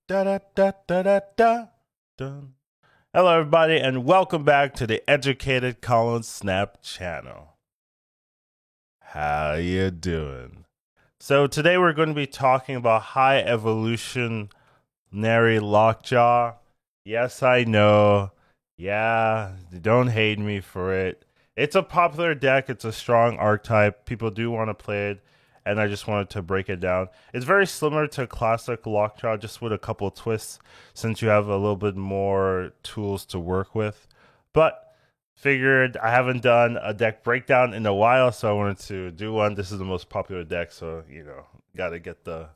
Da da da da da da. Dun. Hello, everybody, and welcome back to the Educated Colin Snap channel. How you doing? So today we're going to be talking about high evolutionary lockjaw. Yes, I know. Yeah, don't hate me for it. It's a popular deck. It's a strong archetype. People do want to play it, and I just wanted to break it down. It's very similar to classic lockjaw, just with a couple twists, since you have a little bit more tools to work with. But figured I haven't done a deck breakdown in a while, so I wanted to do one. This is the most popular deck, so gotta get the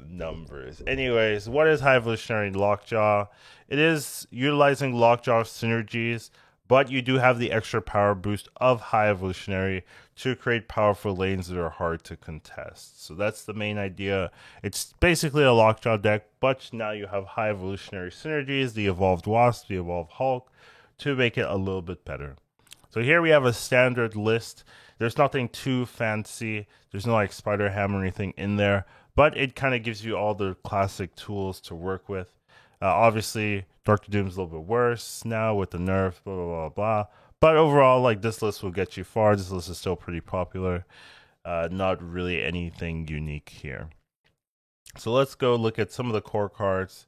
numbers. Anyways, what is high evolutionary lockjaw? It is utilizing lockjaw synergies, but you do have the extra power boost of high evolutionary to create powerful lanes that are hard to contest. So that's the main idea. It's basically a lockjaw deck, but now you have high evolutionary synergies, the evolved Wasp, the evolved Hulk, to make it a little bit better. So here we have a standard list. There's nothing too fancy. There's no like Spider Ham or anything in there, but it kind of gives you all the classic tools to work with. Obviously, Dr. Doom's a little bit worse now with the nerf, blah, blah, blah, blah. But overall, like, this list will get you far. This list is still pretty popular. Not really anything unique here. So let's go look at some of the core cards,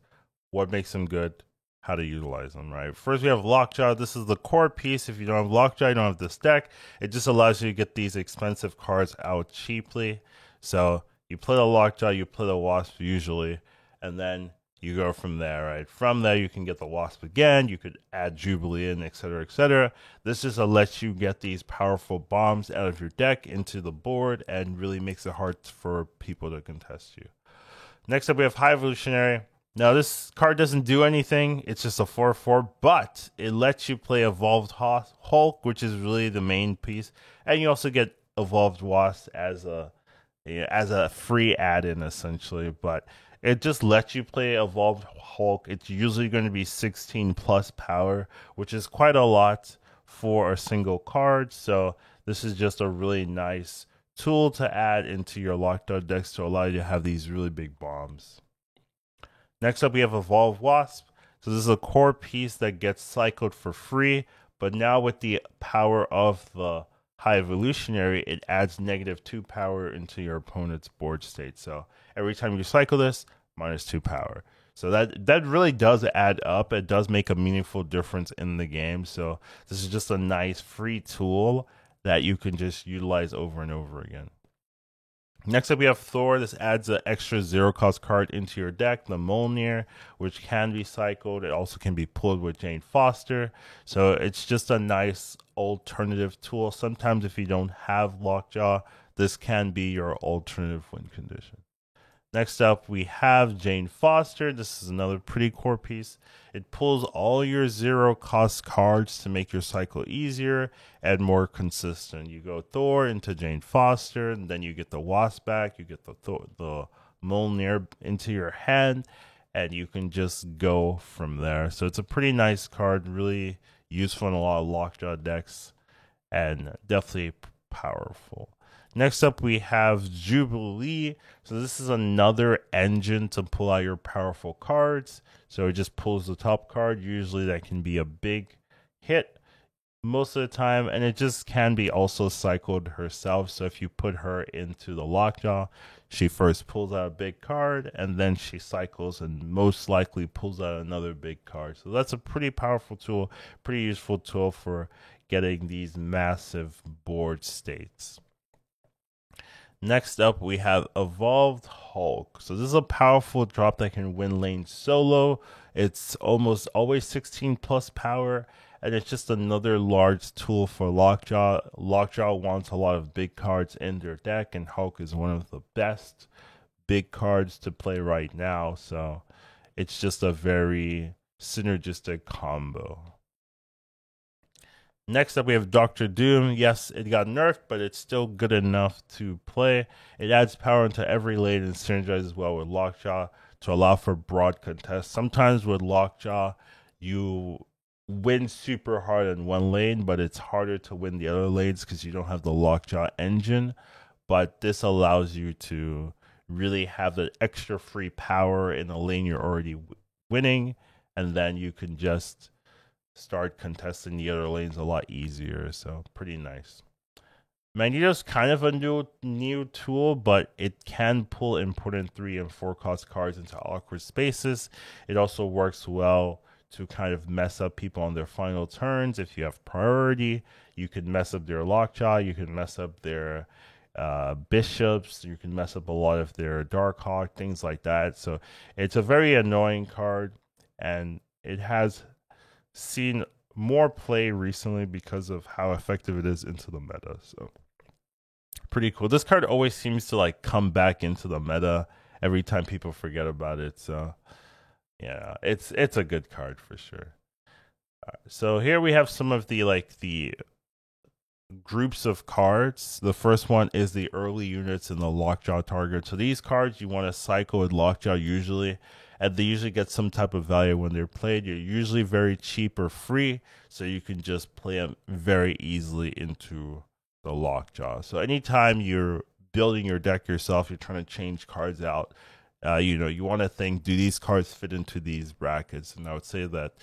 what makes them good, how to utilize them, right? First, we have Lockjaw. This is the core piece. If you don't have Lockjaw, you don't have this deck. It just allows you to get these expensive cards out cheaply. So you play the Lockjaw, you play the Wasp usually, and then you go from there, right? From there, you can get the Wasp again. You could add Jubilee in, etc., etc. This just lets you get these powerful bombs out of your deck into the board and really makes it hard for people to contest you. Next up, we have High Evolutionary. Now, this card doesn't do anything. It's just a 4/4, but it lets you play Evolved Hulk, which is really the main piece. And you also get Evolved Wasp as a free add-in, essentially. But it just lets you play Evolved Hulk. It's usually going to be 16 plus power, which is quite a lot for a single card. So this is just a really nice tool to add into your lockdown decks to allow you to have these really big bombs. Next up, we have Evolved Wasp. So this is a core piece that gets cycled for free, but now with the power of the High Evolutionary, it adds -2 power into your opponent's board state. So every time you cycle this, -2 power. So that really does add up. It does make a meaningful difference in the game. So this is just a nice free tool that you can just utilize over and over again. Next up, we have Thor. This adds an extra 0-cost card into your deck, the Mjolnir, which can be cycled. It also can be pulled with Jane Foster. So it's just a nice alternative tool. Sometimes if you don't have Lockjaw, this can be your alternative win condition. Next up, we have Jane Foster. This is another pretty core piece. It pulls all your 0-cost cards to make your cycle easier and more consistent. You go Thor into Jane Foster, and then you get the Wasp back. You get the Mjolnir into your hand, and you can just go from there. So it's a pretty nice card, really useful in a lot of Lockjaw decks, and definitely powerful. Next up, we have Jubilee. So this is another engine to pull out your powerful cards. So it just pulls the top card. Usually that can be a big hit most of the time. And it just can be also cycled herself. So if you put her into the Lockjaw, she first pulls out a big card, and then she cycles and most likely pulls out another big card. So that's a pretty powerful tool, pretty useful tool for getting these massive board states. Next up, we have Evolved Hulk. So this is a powerful drop that can win lanes solo. It's almost always 16 plus power, and it's just another large tool for Lockjaw. Lockjaw wants a lot of big cards in their deck, and Hulk is one of the best big cards to play right now. So it's just a very synergistic combo. Next up, we have Dr. Doom. Yes, it got nerfed, but it's still good enough to play. It adds power into every lane and synergizes well with Lockjaw to allow for broad contests. Sometimes with Lockjaw, you win super hard in one lane, but it's harder to win the other lanes because you don't have the Lockjaw engine. But this allows you to really have the extra free power in a lane you're already winning, and then you can just start contesting the other lanes a lot easier. So pretty nice. Magneto's kind of a new tool, but it can pull important 3 and 4 cost cards into awkward spaces. It also works well to kind of mess up people on their final turns. If you have priority, you can mess up their lockjaw, you can mess up their bishops, you can mess up a lot of their Darkhawk, things like that. So it's a very annoying card, and it has seen more play recently because of how effective it is into the meta. So pretty cool. This card always seems to like come back into the meta every time people forget about it. So yeah, it's a good card for sure. So here we have some of the groups of cards. The first one is the early units in the Lockjaw target. So these cards you want to cycle with Lockjaw usually, and they usually get some type of value when they're played. You're usually very cheap or free, so you can just play them very easily into the Lockjaw. So anytime you're building your deck yourself, you're trying to change cards out, you want to think, do these cards fit into these brackets? And I would say that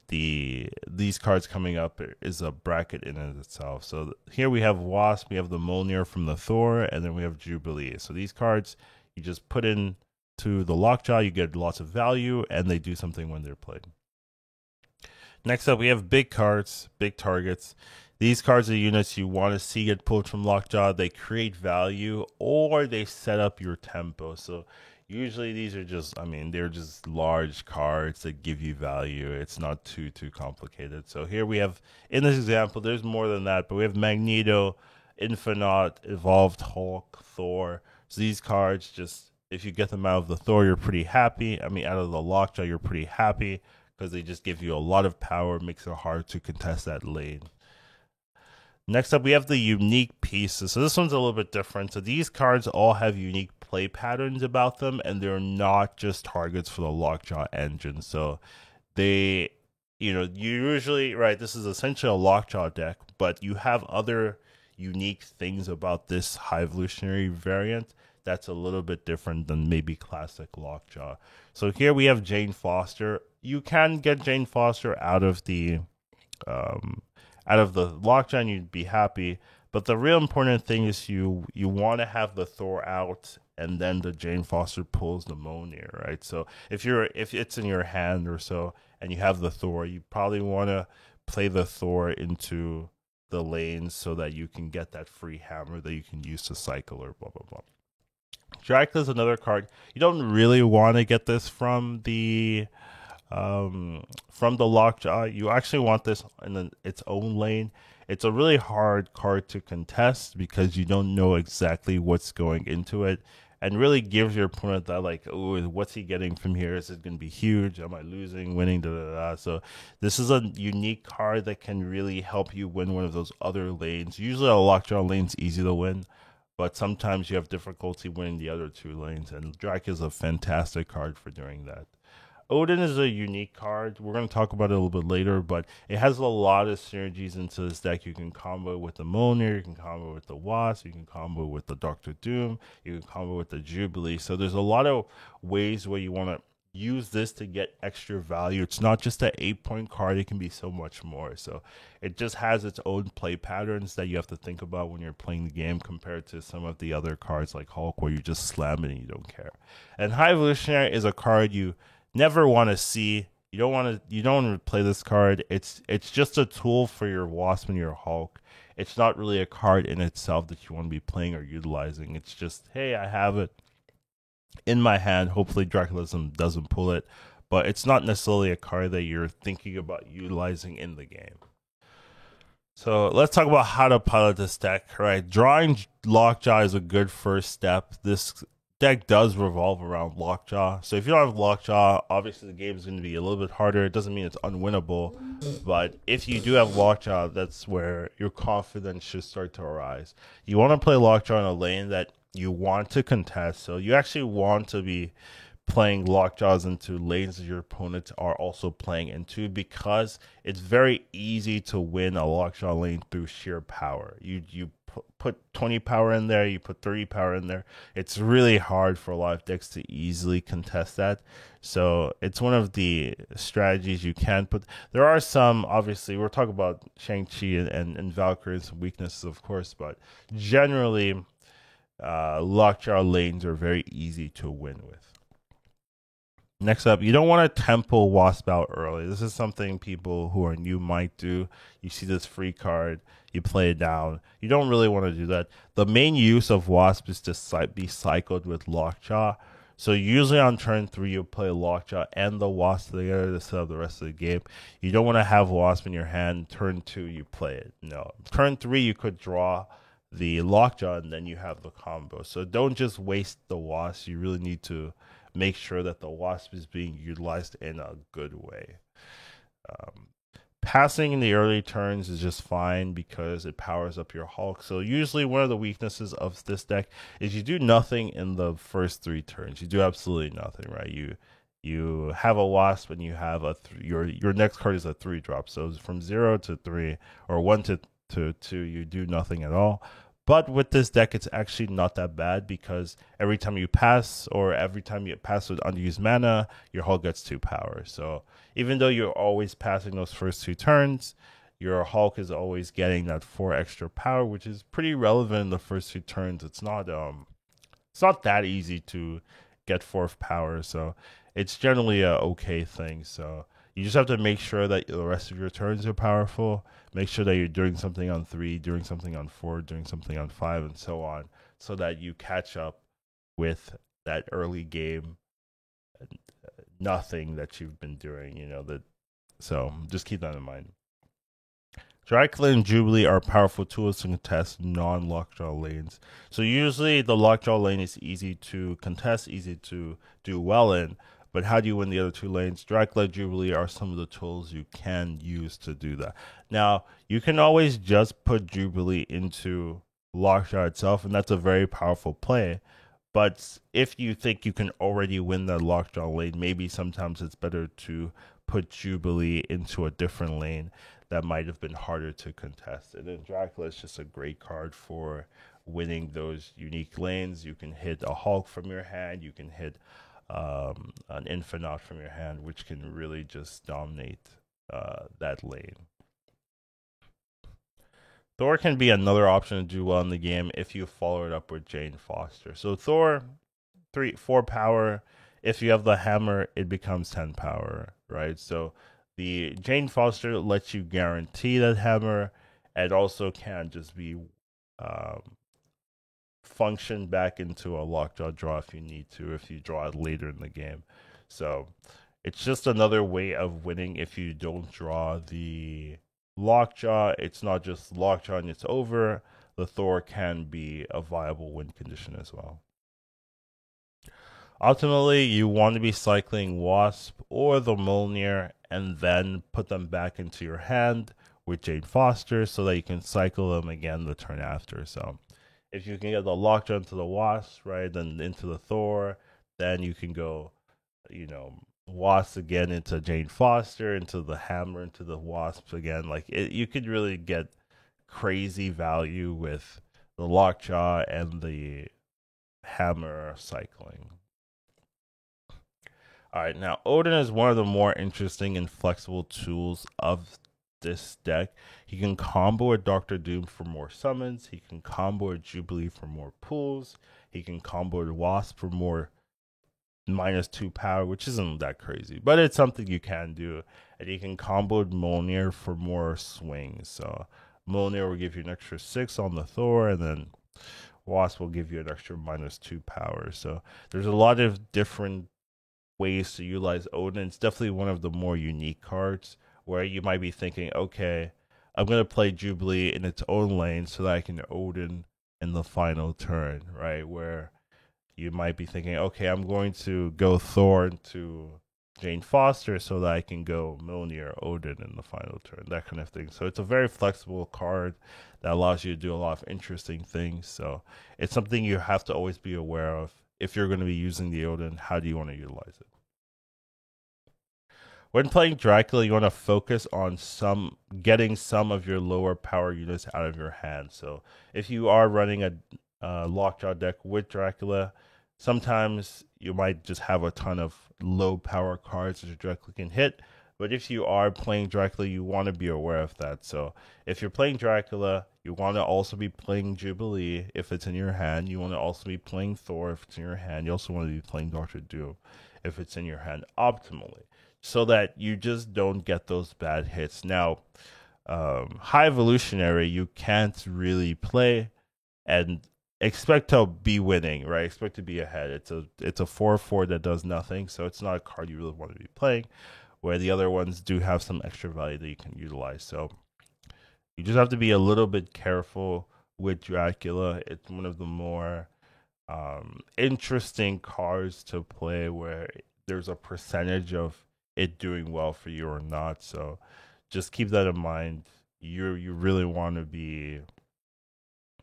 these cards coming up is a bracket in and of itself. So here we have Wasp, we have the Mjolnir from the Thor, and then we have Jubilee. So these cards you just put in to the Lockjaw, you get lots of value, and they do something when they're played. Next up, we have big cards, big targets. These cards are units you want to see get pulled from Lockjaw. They create value, or they set up your tempo. So usually these are just, they're just large cards that give you value. It's not too complicated. So here we have, in this example, there's more than that, but we have Magneto, Infinite, Evolved Hulk, Thor. So these cards, just if you get them out of the Thor, you're pretty happy. Out of the Lockjaw, you're pretty happy because they just give you a lot of power, makes it hard to contest that lane. Next up, we have the unique pieces. So this one's a little bit different. So these cards all have unique play patterns about them, and they're not just targets for the Lockjaw engine. So they, you usually, right, this is essentially a Lockjaw deck, but you have other unique things about this High Evolutionary variant that's a little bit different than maybe classic Lockjaw. So here we have Jane Foster. You can get Jane Foster out of the Lockjaw and you'd be happy. But the real important thing is you want to have the Thor out, and then the Jane Foster pulls the Mjolnir, right? So if it's in your hand or so, and you have the Thor, you probably want to play the Thor into the lanes so that you can get that free hammer that you can use to cycle or blah blah blah. Dracula's another card. You don't really want to get this from the Lockjaw. You actually want this in its own lane. It's a really hard card to contest because you don't know exactly what's going into it, and really gives your opponent that like, oh, what's he getting from here? Is it going to be huge? Am I losing, winning? Da, da, da. So this is a unique card that can really help you win one of those other lanes. Usually a Lockjaw lane's easy to win, but sometimes you have difficulty winning the other two lanes, and Drac is a fantastic card for doing that. Odin is a unique card. We're going to talk about it a little bit later, but it has a lot of synergies into this deck. You can combo with the Mjolnir, you can combo with the Wasp, you can combo with the Doctor Doom, you can combo with the Jubilee. So there's a lot of ways where you want to use this to get extra value. It's not just an 8-point card, it can be so much more. So it just has its own play patterns that you have to think about when you're playing the game compared to some of the other cards like Hulk where you just slam it and you don't care. And High Evolutionary is a card you never want to see. You don't want to play this card. It's just a tool for your Wasp and your Hulk. It's not really a card in itself that you want to be playing or utilizing. It's just, hey, I have it in my hand. Hopefully Draculism doesn't pull it, but it's not necessarily a card that you're thinking about utilizing in the game. So let's talk about how to pilot this deck, right? Drawing Lockjaw is a good first step. This deck does revolve around Lockjaw. So if you don't have Lockjaw, obviously the game is going to be a little bit harder. It doesn't mean it's unwinnable, but if you do have Lockjaw, that's where your confidence should start to arise. You want to play Lockjaw in a lane that you want to contest. So you actually want to be playing lockjaws into lanes that your opponents are also playing into, because it's very easy to win a lockjaw lane through sheer power. You put 20 power in there, you put 30 power in there. It's really hard for a lot of decks to easily contest that. So it's one of the strategies you can put. There are some, obviously, we're talking about Shang-Chi and Valkyrie's weaknesses, of course, but generally, lockjaw lanes are very easy to win with. Next up, you don't want to tempo Wasp out early. This is something people who are new might do. You see this free card, you play it down. You don't really want to do that. The main use of Wasp is to be cycled with Lockjaw. So usually on turn 3, you play Lockjaw and the Wasp together to set up the rest of the game. You don't want to have Wasp in your hand. Turn 2, you play it. No. Turn 3, you could draw the Lockjaw and then you have the combo. So don't just waste the Wasp. You really need to make sure that the Wasp is being utilized in a good way. Passing in the early turns is just fine because it powers up your Hulk. So usually one of the weaknesses of this deck is you do nothing in the first 3 turns. You do absolutely nothing, right? You have a Wasp and you have your next card is a 3-drop. So from 0 to 3 or 1 to 2, you do nothing at all. But with this deck, it's actually not that bad because every time you pass or every time you pass with unused mana, your Hulk gets 2 power. So even though you're always passing those first 2 turns, your Hulk is always getting that 4 extra power, which is pretty relevant in the first 2 turns. It's not that easy to get 4th power, so it's generally a okay thing. So you just have to make sure that the rest of your turns are powerful. Make sure that you're doing something on 3, doing something on 4, doing something on 5, and so on, so that you catch up with that early game nothing that you've been doing. So just keep that in mind. Dracula and Jubilee are powerful tools to contest non-Lockjaw lanes. So usually the Lockjaw lane is easy to contest, easy to do well in. But how do you win the other 2 lanes? Dracula, Jubilee are some of the tools you can use to do that. Now, you can always just put Jubilee into Lockjaw itself, and that's a very powerful play. But if you think you can already win that Lockjaw lane, maybe sometimes it's better to put Jubilee into a different lane that might have been harder to contest. And then Dracula is just a great card for winning those unique lanes. You can hit a Hulk from your hand, you can hit an Infinite from your hand, which can really just dominate that lane. Thor can be another option to do well in the game if you follow it up with Jane Foster. So Thor, 4 power. If you have the hammer, it becomes 10 power, right? So the Jane Foster lets you guarantee that hammer, and also can just be function back into a Lockjaw draw if you need to, if you draw it later in the game. So it's just another way of winning if you don't draw the Lockjaw. It's not just Lockjaw and it's over. The Thor can be a viable win condition as well. Ultimately, you want to be cycling Wasp or the Mjolnir and then put them back into your hand with Jane Foster so that you can cycle them again the turn after. So if you can get the Lockjaw into the Wasp, right, then into the Thor, then you can go, Wasp again into Jane Foster, into the hammer, into the Wasp again. Like, you could really get crazy value with the Lockjaw and the hammer cycling. All right, now Odin is one of the more interesting and flexible tools of this deck. He can combo with Doctor Doom for more summons. He can combo with Jubilee for more pulls. He can combo with Wasp for more -2 power, which isn't that crazy, but it's something you can do. And he can combo with Mjolnir for more swings. So Mjolnir will give you an extra 6 on the Thor, and then Wasp will give you an extra -2 power. So there's a lot of different ways to utilize Odin. It's definitely one of the more unique cards where you might be thinking, okay, I'm going to play Jubilee in its own lane so that I can Odin in the final turn, right? Where you might be thinking, okay, I'm going to go Thor into Jane Foster so that I can go Mjolnir or Odin in the final turn, that kind of thing. So it's a very flexible card that allows you to do a lot of interesting things. So it's something you have to always be aware of if you're going to be using the Odin, how do you want to utilize it? When playing Dracula, you want to focus on getting some of your lower power units out of your hand. So if you are running a Lockjaw deck with Dracula, sometimes you might just have a ton of low power cards that your Dracula can hit. But if you are playing Dracula, you want to be aware of that. So if you're playing Dracula, you want to also be playing Jubilee if it's in your hand. You want to also be playing Thor if it's in your hand. You also want to be playing Doctor Doom if it's in your hand optimally, so that you just don't get those bad hits. Now, High Evolutionary, you can't really play and expect to be winning, right? Expect to be ahead. It's a 4/4 that does nothing, so it's not a card you really want to be playing. Where the other ones do have some extra value that you can utilize. So you just have to be a little bit careful with Dracula. It's one of the more interesting cards to play where there's a percentage of it doing well for you or not. So just keep that in mind. You really want to be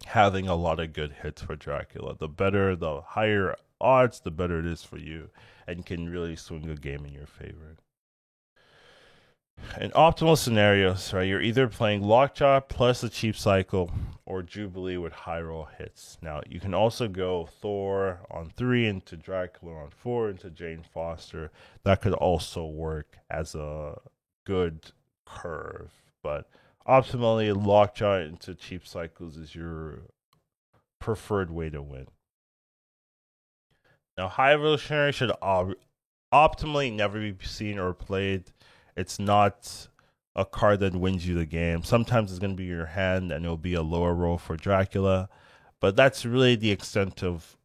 having a lot of good hits for Dracula. The higher odds, the better it is for you, and can really swing a game in your favor. In optimal scenarios, right, you're either playing Lockjaw plus a cheap cycle or Jubilee with high roll hits. Now, you can also go Thor on 3 into Dracula on 4 into Jane Foster. That could also work as a good curve. But optimally, Lockjaw into cheap cycles is your preferred way to win. Now, High Evolutionary should optimally never be seen or played. It's not a card that wins you the game. Sometimes it's going to be your hand and it'll be a lower roll for Dracula, but that's really the extent of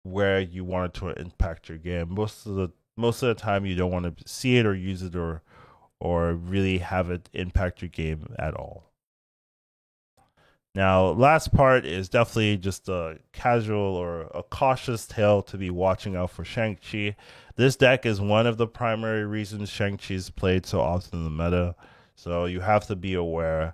where you want it to impact your game. Most of the time you don't want to see it or use it or really have it impact your game at all. Now, last part is definitely just a casual or a cautious tale to be watching out for Shang-Chi. This deck is one of the primary reasons Shang-Chi is played so often in the meta, so you have to be aware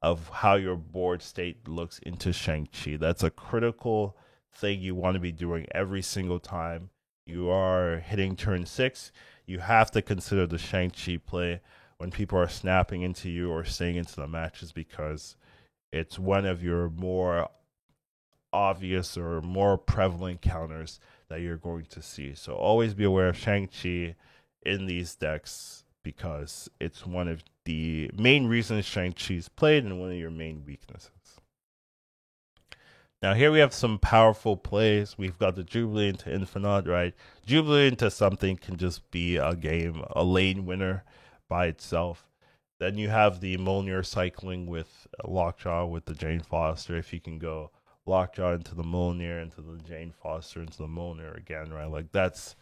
of how your board state looks into Shang-Chi. That's a critical thing you want to be doing every single time you are hitting turn 6. You have to consider the Shang-Chi play when people are snapping into you or staying into the matches, because it's one of your more obvious or more prevalent counters that you're going to see. So always be aware of Shang-Chi in these decks, because it's one of the main reasons Shang-Chi is played and one of your main weaknesses. Now here we have some powerful plays. We've got the Jubilee into Infinite, right? Jubilee into something can just be a game, a lane winner by itself. Then you have the Mjolnir cycling with Lockjaw with the Jane Foster. If you can go Lockjaw into the Mjolnir, into the Jane Foster, into the Mjolnir again, right? Like, that's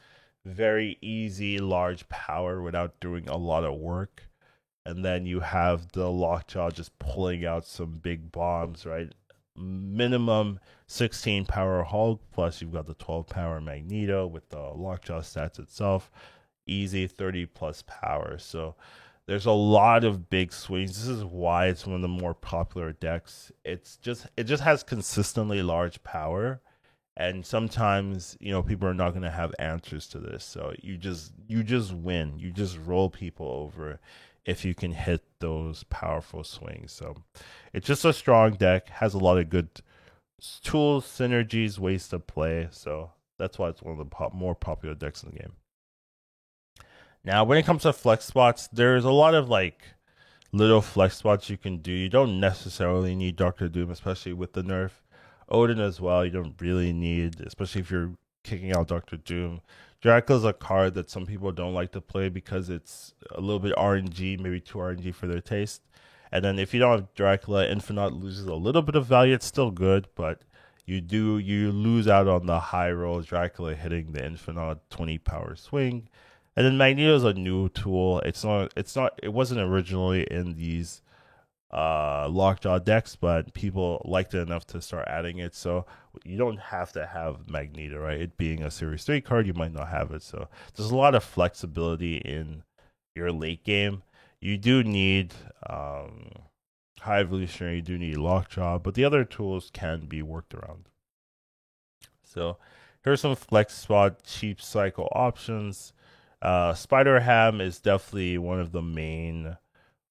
very easy, large power without doing a lot of work. And then you have the Lockjaw just pulling out some big bombs, right? Minimum 16 power Hulk, plus you've got the 12 power Magneto with the Lockjaw stats itself. Easy 30 plus power. So there's a lot of big swings. This is why it's one of the more popular decks. It just has consistently large power, and sometimes people are not going to have answers to this. So you just win. You just roll people over if you can hit those powerful swings. So it's just a strong deck. Has a lot of good tools, synergies, ways to play. So that's why it's one of the more popular decks in the game. Now, when it comes to flex spots, there's a lot of little flex spots you can do. You don't necessarily need Doctor Doom, especially with the nerf. Odin as well, you don't really need, especially if you're kicking out Doctor Doom. Dracula's a card that some people don't like to play because it's a little bit RNG, maybe too RNG for their taste. And then if you don't have Dracula, Infinite loses a little bit of value. It's still good, but you lose out on the high roll Dracula hitting the Infinite 20 power swing. And then Magneto is a new tool. It wasn't originally in these Lockjaw decks, but people liked it enough to start adding it. So you don't have to have Magneto, right? It being a Series 3 card, you might not have it. So there's a lot of flexibility in your late game. You do need High Evolutionary, you do need Lockjaw, but the other tools can be worked around. So Here's some flex spot cheap cycle options. Spider Ham is definitely one of the main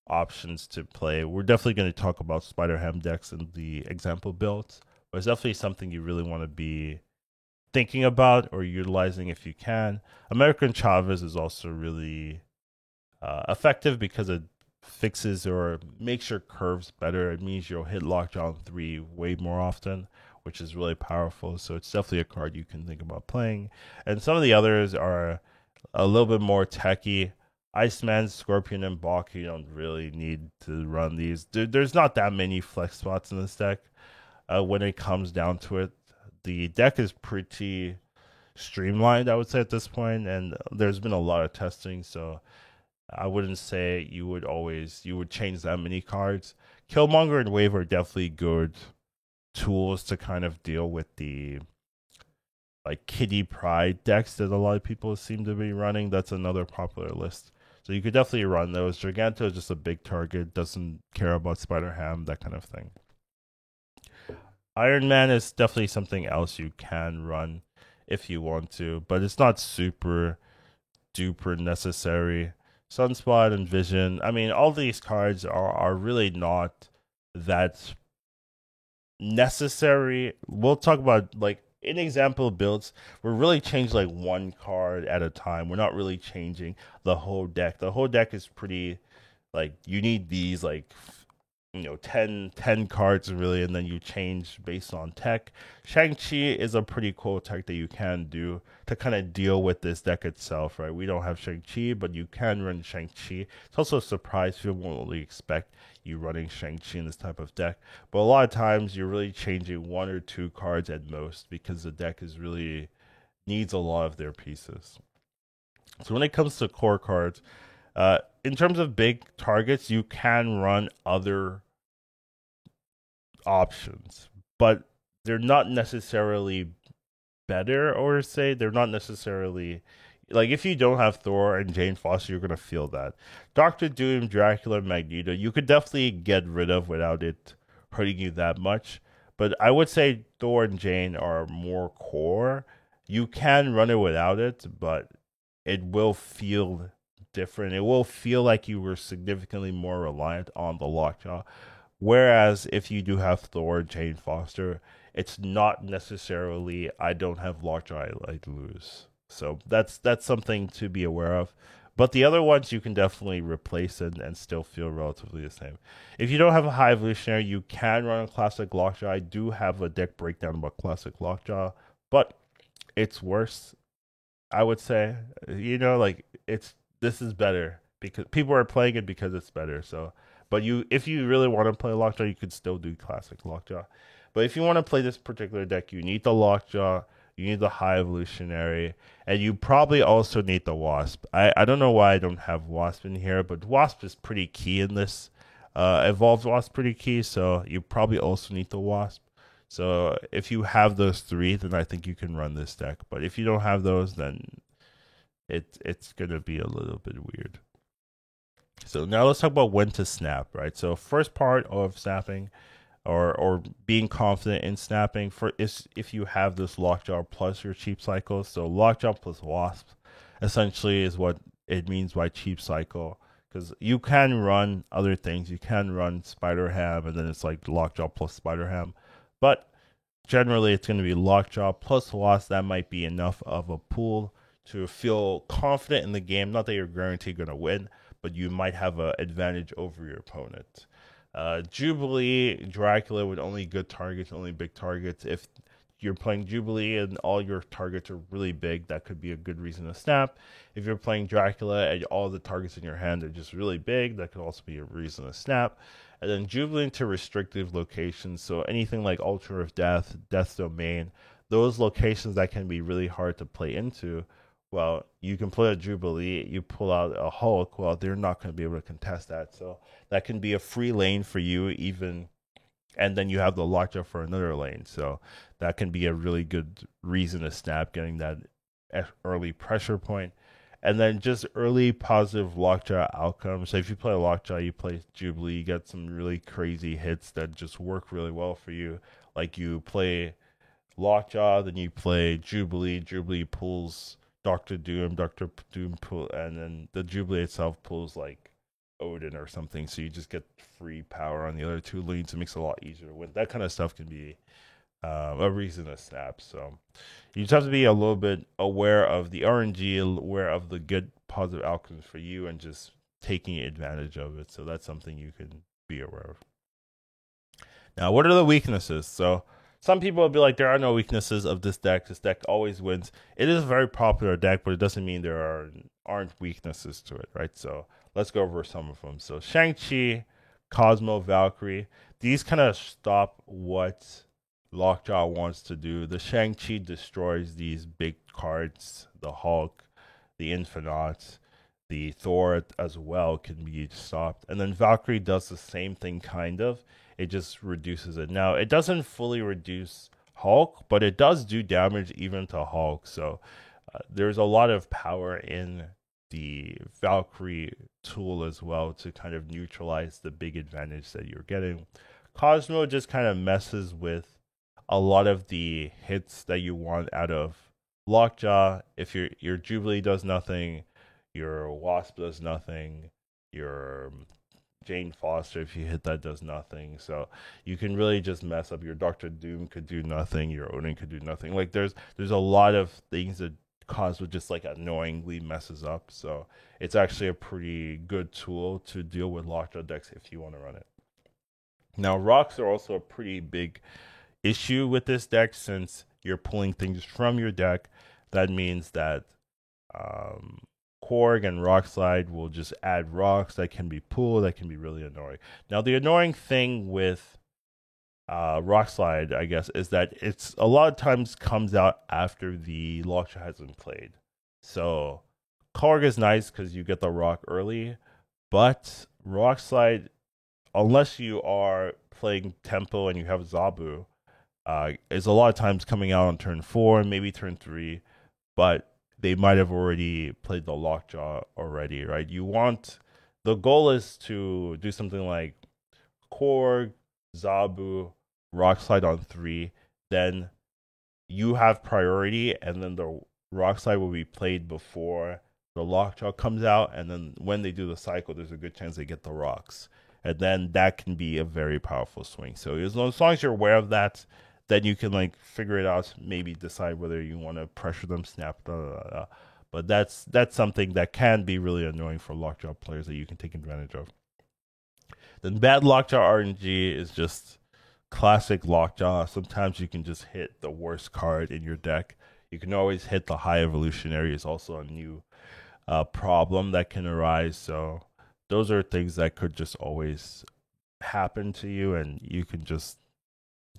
options to play. We're definitely going to talk about Spider Ham decks in the example builds, but it's definitely something you really want to be thinking about or utilizing if you can. American Chavez is also really effective because it fixes or makes your curves better. It means you'll hit Lockjaw on 3 way more often, which is really powerful. So it's definitely a card you can think about playing. And some of the others are a little bit more techy. Iceman, Scorpion, and Balk, you don't really need to run these. There's not that many flex spots in this deck. When it comes down to it, the deck is pretty streamlined, I would say, at this point, and there's been a lot of testing, so I wouldn't say you would change that many cards. Killmonger and Wave are definitely good tools to kind of deal with the like Kitty Pryde decks that a lot of people seem to be running. That's another popular list. So you could definitely run those. Giganto is just a big target, doesn't care about Spider Ham, that kind of thing. Iron Man is definitely something else you can run if you want to, but it's not super duper necessary. Sunspot and Vision, I mean, all these cards are really not that necessary. We'll talk about like in example builds, we're really changing like one card at a time. We're not really changing the whole deck. The whole deck is pretty like you need these like 10 cards really, and then you change based on tech. Shang-Chi is a pretty cool tech that you can do to kind of deal with this deck itself, right? We don't have Shang-Chi, but you can run Shang-Chi. It's also a surprise. People won't really expect you running Shang-Chi in this type of deck, but a lot of times you're really changing 1 or 2 cards at most because the deck is really needs a lot of their pieces. So when it comes to core cards, in terms of big targets, you can run other options, but they're not necessarily better, or say they're not necessarily like if you don't have Thor and Jane Foster, you're gonna feel that. Doctor Doom, Dracula, Magneto, you could definitely get rid of without it hurting you that much. But I would say Thor and Jane are more core. You can run it without it, but it will feel different. It will feel like you were significantly more reliant on the Lockjaw. Whereas if you do have Thor, Jane Foster, it's not necessarily I don't have Lockjaw, I lose. So that's something to be aware of. But the other ones you can definitely replace it and still feel relatively the same. If you don't have a high evolutionary, you can run a classic Lockjaw. I do have a deck breakdown about classic Lockjaw, but it's worse. I would say, like this is better because people are playing it because it's better. So, but if you really want to play Lockjaw, you could still do classic Lockjaw. But if you want to play this particular deck, you need the Lockjaw, you need the High Evolutionary, and you probably also need the Wasp. I don't know why I don't have Wasp in here, but Wasp is pretty key in this. Evolved Wasp pretty key, so you probably also need the Wasp. So if you have those 3, then I think you can run this deck. But if you don't have those, then it's gonna be a little bit weird. So now let's talk about when to snap, right? So first part of snapping or being confident in snapping is if you have this Lockjaw plus your cheap cycle. So Lockjaw plus Wasp essentially is what it means by cheap cycle. Because you can run other things. You can run Spider Ham, and then it's like Lockjaw plus Spider Ham. But generally, it's going to be Lockjaw plus Wasp. That might be enough of a pool to feel confident in the game. Not that you're guaranteed going to win, but you might have an advantage over your opponent. Jubilee, Dracula with only good targets, only big targets. If you're playing Jubilee and all your targets are really big, that could be a good reason to snap. If you're playing Dracula and all the targets in your hand are just really big, that could also be a reason to snap. And then Jubilee into restrictive locations, so anything like Altar of Death, Death's Domain, those locations that can be really hard to play into. Well, you can play a Jubilee, you pull out a Hulk, well, they're not going to be able to contest that. So that can be a free lane for you, even, and then you have the Lockjaw for another lane. So that can be a really good reason to snap, getting that early pressure point. And then just early positive Lockjaw outcomes. So if you play Lockjaw, you play Jubilee, you get some really crazy hits that just work really well for you. Like you play Lockjaw, then you play Jubilee. Jubilee pulls Doctor Doom. Doctor Doom pull, and then the Jubilee itself pulls like Odin or something. So you just get free power on the other two lanes. It makes it a lot easier to win. That kind of stuff can be a reason to snap. So you just have to be a little bit aware of the RNG, aware of the good positive outcomes for you, and just taking advantage of it. So that's something you can be aware of. Now, what are the weaknesses? So some people will be like, there are no weaknesses of this deck. This deck always wins. It is a very popular deck, but it doesn't mean there aren't weaknesses to it, right? So let's go over some of them. So Shang-Chi, Cosmo, Valkyrie, these kind of stop what Lockjaw wants to do. The Shang-Chi destroys these big cards, the Hulk, the Infinite, the Thor as well can be stopped. And then Valkyrie does the same thing, kind of. It just reduces it. Now, it doesn't fully reduce Hulk, but it does do damage even to Hulk. So there's a lot of power in the Valkyrie tool as well to kind of neutralize the big advantage that you're getting. Cosmo just kind of messes with a lot of the hits that you want out of Lockjaw. If your Jubilee does nothing, your Wasp does nothing, your Jane Foster, if you hit that, does nothing. So you can really just mess up. Your Doctor Doom could do nothing. Your Odin could do nothing. Like there's a lot of things that Cosmo just like annoyingly messes up. So it's actually a pretty good tool to deal with Lockjaw decks if you want to run it. Now rocks are also a pretty big issue with this deck since you're pulling things from your deck. That means that Korg and Rock Slide will just add rocks that can be pulled. That can be really annoying. Now, the annoying thing with Rock Slide, I guess, is that it's a lot of times comes out after the Lockjaw has been played. So Korg is nice because you get the rock early, but Rock Slide, unless you are playing tempo and you have Zabu, is a lot of times coming out on turn 4, maybe turn 3, but they might have already played the Lockjaw already, right? The goal is to do something like Korg, Zabu, Rock Slide on 3, then you have priority, and then the Rock Slide will be played before the Lockjaw comes out, and then when they do the cycle, there's a good chance they get the rocks. And then that can be a very powerful swing. So as long as you're aware of that, then you can like figure it out, maybe decide whether you want to pressure them, snap, but that's something that can be really annoying for Lockjaw players that you can take advantage of. Then bad Lockjaw RNG is just classic Lockjaw. Sometimes you can just hit the worst card in your deck. You can always hit the High Evolutionary is also a new problem that can arise. So those are things that could just always happen to you, and you can just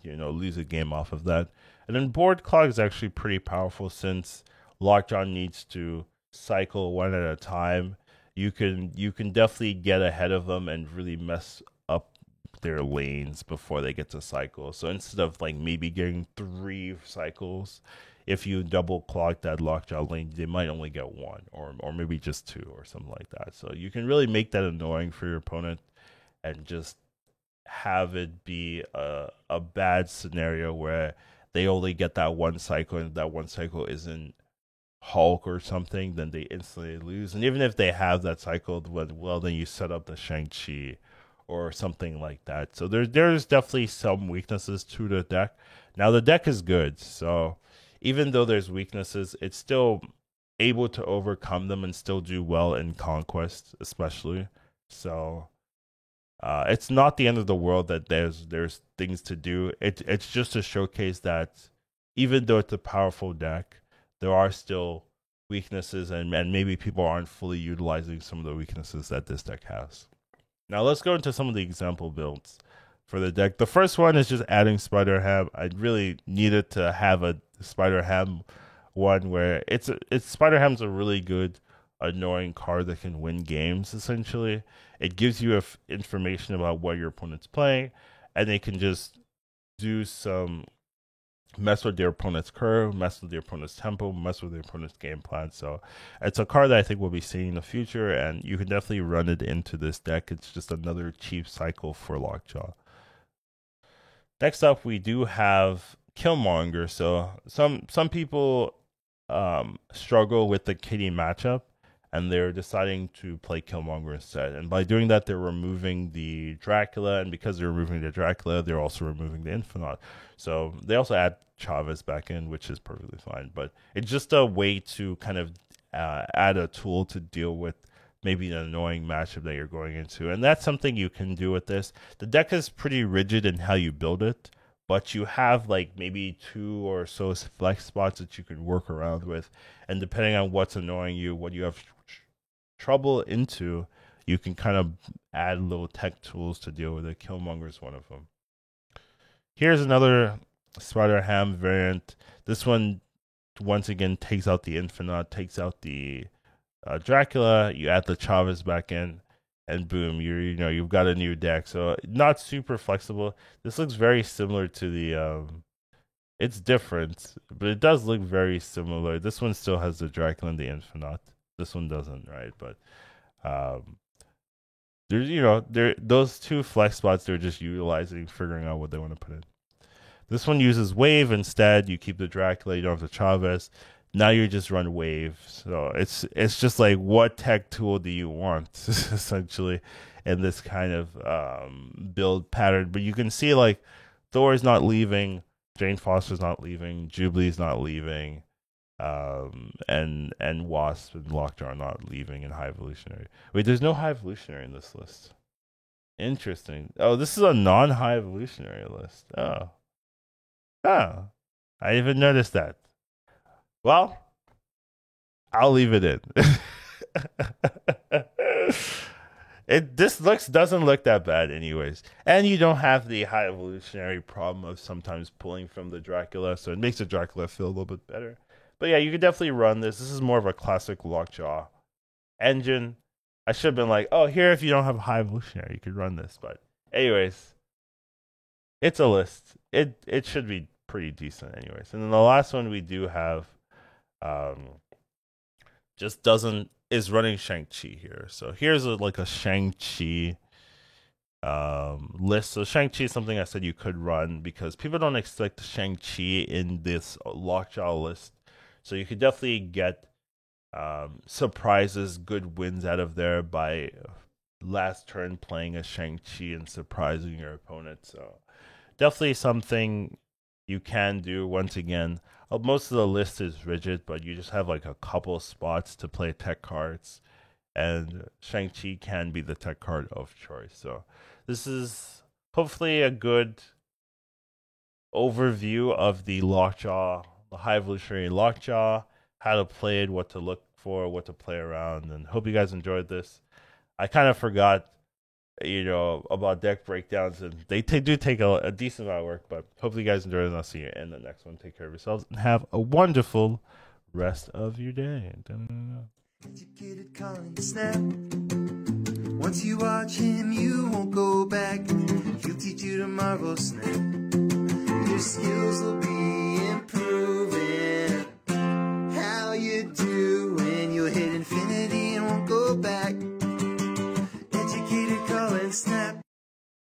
lose a game off of that. And then board clog is actually pretty powerful since Lockjaw needs to cycle one at a time. You can definitely get ahead of them and really mess up their lanes before they get to cycle. So instead of like maybe getting 3 cycles, if you double clock that Lockjaw lane, they might only get 1 or maybe just 2 or something like that. So you can really make that annoying for your opponent and just have it be a bad scenario where they only get that 1 cycle, and that 1 cycle isn't Hulk or something, then they instantly lose. And even if they have that cycle, well, then you set up the Shang-Chi or something like that. So there's definitely some weaknesses to the deck. Now the deck is good, so even though there's weaknesses, it's still able to overcome them and still do well in Conquest, especially. So it's not the end of the world that there's things to do. It's just to showcase that even though it's a powerful deck, there are still weaknesses, and maybe people aren't fully utilizing some of the weaknesses that this deck has. Now let's go into some of the example builds for the deck. The first one is just adding Spider Ham. I really needed to have a Spider Ham one where Spider Ham's a really good annoying card that can win games. Essentially, it gives you information about what your opponent's playing, and they can just do some mess with their opponent's curve, mess with their opponent's tempo, mess with their opponent's game plan. So it's a card that I think we'll be seeing in the future, and you can definitely run it into this deck. It's just another cheap cycle for Lockjaw. Next up, we do have Killmonger. So some people struggle with the Kitty matchup, and they're deciding to play Killmonger instead. And by doing that, they're removing the Dracula, and because they're removing the Dracula, they're also removing the Infinite. So they also add Chavez back in, which is perfectly fine. But it's just a way to kind of add a tool to deal with maybe an annoying matchup that you're going into. And that's something you can do with this. The deck is pretty rigid in how you build it, but you have like maybe 2 or so flex spots that you can work around with. And depending on what's annoying you, what you have trouble into, you can kind of add little tech tools to deal with it. Killmonger is one of them. Here's another Spider-Ham variant. This one, once again, takes out the Infinite, takes out the Dracula. You add the Chavez back in, and boom, you've got a new deck. So not super flexible. This looks very similar to the. It's different, but it does look very similar. This one still has the Dracula and the Infinite. This one doesn't, right? But there's those 2 flex spots they're just utilizing, figuring out what they want to put in. This one uses Wave instead. You keep the Dracula, you don't have the Chavez. Now you just run Wave. So it's just like, what tech tool do you want, essentially, in this kind of build pattern. But you can see, like, Thor's not leaving, Jane Foster's not leaving, Jubilee's not leaving, and Wasp and Lockjaw are not leaving in High Evolutionary. Wait, there's no High Evolutionary in this list. Interesting. Oh, this is a non-High Evolutionary list. Oh, I even noticed that. Well, I'll leave it in. This doesn't look that bad anyways. And you don't have the High Evolutionary problem of sometimes pulling from the Dracula, so it makes the Dracula feel a little bit better. But yeah, you could definitely run this. This is more of a classic Lockjaw engine. I should have been like, oh, here, if you don't have a High Evolutionary, you could run this. But anyways, it's a list. It should be pretty decent anyways. And then the last one we do have is running Shang-Chi here. So here's a Shang-Chi list. So Shang-Chi is something I said you could run because people don't expect Shang-Chi in this Lockjaw list. So you could definitely get surprises, good wins out of there by last turn playing a Shang-Chi and surprising your opponent. So definitely something you can do. Once again, most of the list is rigid, but you just have like a couple spots to play tech cards, and Shang-Chi can be the tech card of choice. So this is hopefully a good overview of the Lockjaw, the High Evolutionary Lockjaw, how to play it, what to look for, what to play around, and hope you guys enjoyed this. I kind of forgot about deck breakdowns, and they do take a decent amount of work, but hopefully you guys enjoy it, and I'll see you in the next one. Take care of yourselves and have a wonderful rest of your day. Educated calling snap. Once you watch him, you won't go back. He'll teach you to marvel snap. Your skills will be